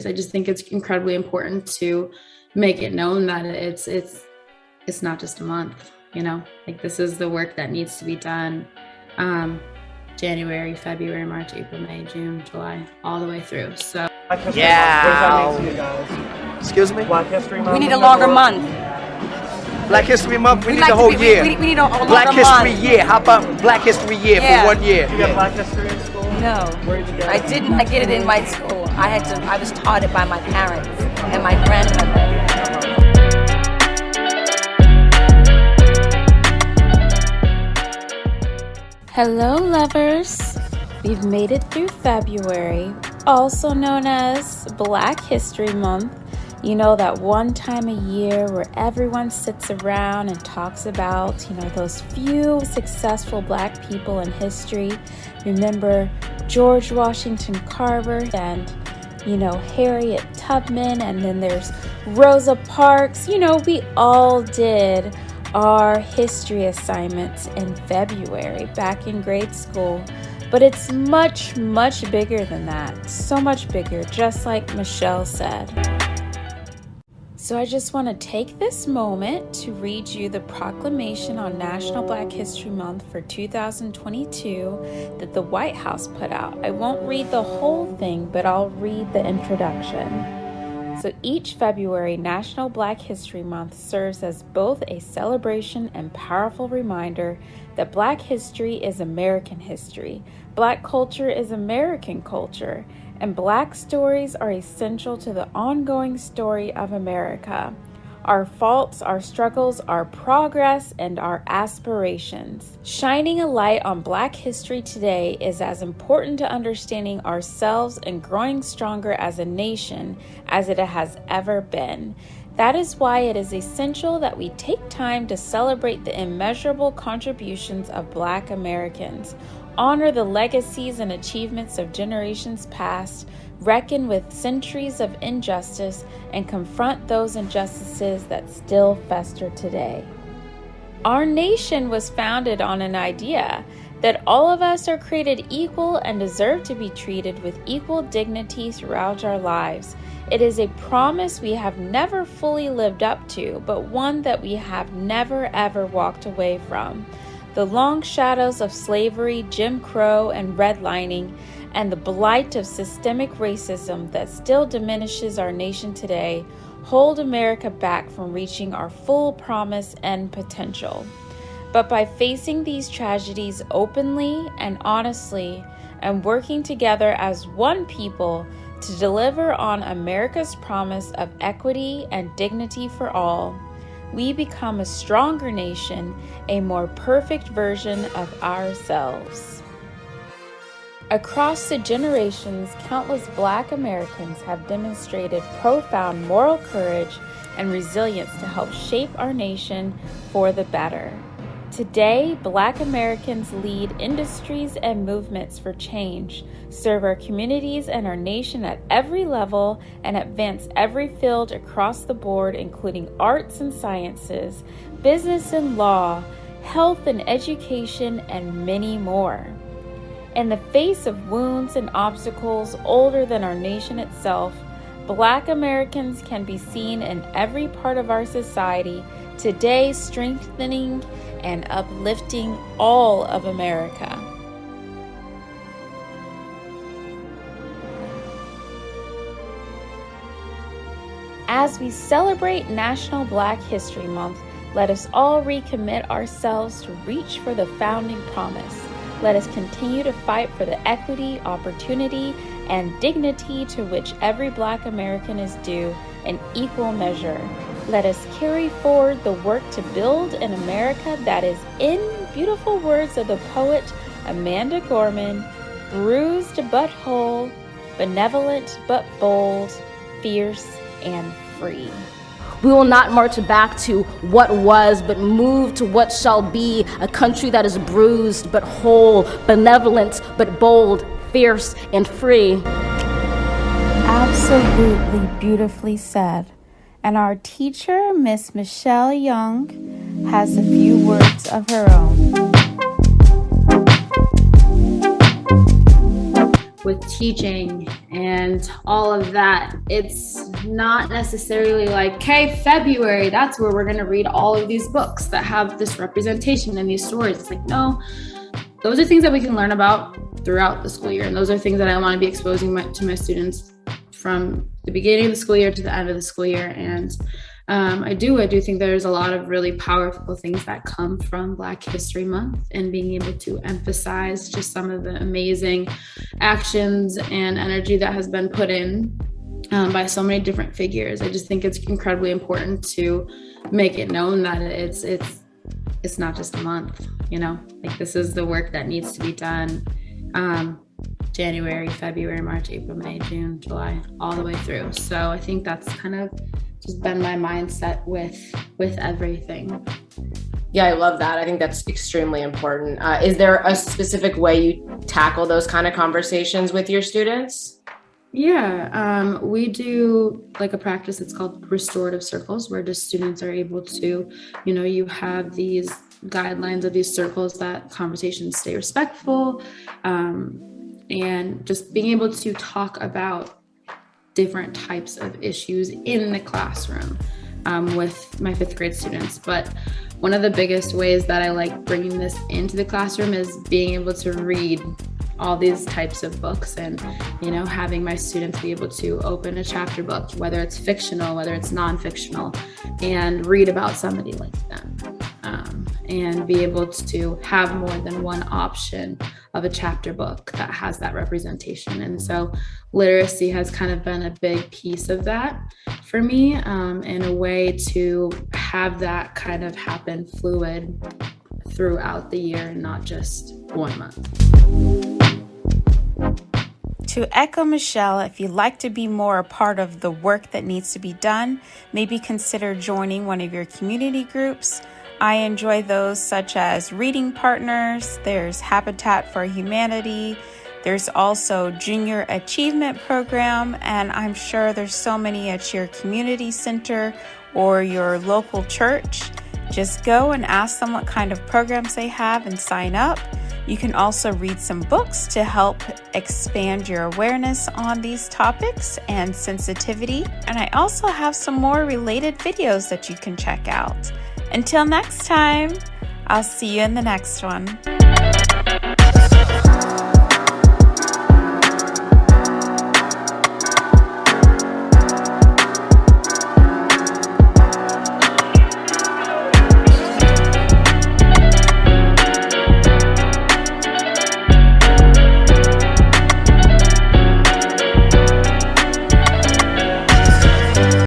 I just think it's incredibly important to make it known that it's not just a month, like this is the work that needs to be done. January, February, March, April, May, June, July, all the way through. So yeah. What does that mean to you guys? Excuse me? Black History Month. We need a longer month. Black History Month, we need like the to whole be- year. We need a longer Black History month. Year. How about Black History Year Yeah. for 1 year? You got Black History in school? No, Where did you get I it? didn't. I get it in my school. I was taught it by my parents and my grandmother. Hello, lovers. We've made it through February, also known as Black History Month. You know, that one time a year where everyone sits around and talks about, those few successful Black people in history. Remember George Washington Carver and, Harriet Tubman, and then there's Rosa Parks. We all did our history assignments in February back in grade school. But it's much, much bigger than that. So much bigger, just like Michelle said. So I just want to take this moment to read you the proclamation on National Black History Month for 2022 that the White House put out. I won't read the whole thing, but I'll read the introduction. So each February, National Black History Month serves as both a celebration and powerful reminder that Black history is American history, Black culture is American culture, and Black stories are essential to the ongoing story of America. Our faults, our struggles, our progress, and our aspirations. Shining a light on Black history today is as important to understanding ourselves and growing stronger as a nation as it has ever been. That is why it is essential that we take time to celebrate the immeasurable contributions of Black Americans, honor the legacies and achievements of generations past, reckon with centuries of injustice, and confront those injustices that still fester today. Our nation was founded on an idea that all of us are created equal and deserve to be treated with equal dignity throughout our lives. It is a promise we have never fully lived up to, but one that we have never ever walked away from. The long shadows of slavery, Jim Crow, and redlining, and the blight of systemic racism that still diminishes our nation today hold America back from reaching our full promise and potential. But by facing these tragedies openly and honestly, and working together as one people to deliver on America's promise of equity and dignity for all, we become a stronger nation, a more perfect version of ourselves. Across the generations, countless Black Americans have demonstrated profound moral courage and resilience to help shape our nation for the better. Today, Black Americans lead industries and movements for change, serve our communities and our nation at every level, and advance every field across the board, including arts and sciences, business and law, health and education, and many more. In the face of wounds and obstacles older than our nation itself, Black Americans can be seen in every part of our society, today strengthening and uplifting all of America. As we celebrate National Black History Month, let us all recommit ourselves to reach for the founding promise. Let us continue to fight for the equity, opportunity, and dignity to which every Black American is due in equal measure. Let us carry forward the work to build an America that is, in beautiful words of the poet Amanda Gorman, bruised but whole, benevolent but bold, fierce and free. We will not march back to what was, but move to what shall be, a country that is bruised but whole, benevolent but bold, fierce and free. Absolutely beautifully said. And our teacher, Miss Michelle Young, has a few words of her own. with teaching and all of that, it's not necessarily like, okay, February, that's where we're going to read all of these books that have this representation and these stories. It's like, no, those are things that we can learn about throughout the school year. And those are things that I want to be exposing to my students from the beginning of the school year to the end of the school year. And I do think there's a lot of really powerful things that come from Black History Month, and being able to emphasize just some of the amazing actions and energy that has been put in by so many different figures. I just think it's incredibly important to make it known that it's not just a month, like this is the work that needs to be done. January, February, March, April, May, June, July, all the way through. So I think that's kind of just been my mindset with everything. Yeah, I love that. I think that's extremely important. Is there a specific way you tackle those kind of conversations with your students? Yeah, we do like a practice, it's called restorative circles, where just students are able to, you have these guidelines of these circles that conversations stay respectful, and just being able to talk about different types of issues in the classroom with my 5th grade students. But one of the biggest ways that I like bringing this into the classroom is being able to read all these types of books, and having my students be able to open a chapter book, whether it's fictional, whether it's non-fictional, and read about somebody like them, and be able to have more than one option of a chapter book that has that representation. And so literacy has kind of been a big piece of that for me, in a way to have that kind of happen fluid throughout the year and not just one month. To echo Michelle, if you'd like to be more a part of the work that needs to be done, maybe consider joining one of your community groups. I enjoy those such as Reading Partners, there's Habitat for Humanity, there's also Junior Achievement Program, and I'm sure there's so many at your community center or your local church. Just go and ask them what kind of programs they have and sign up. You can also read some books to help expand your awareness on these topics and sensitivity. And I also have some more related videos that you can check out. Until next time, I'll see you in the next one.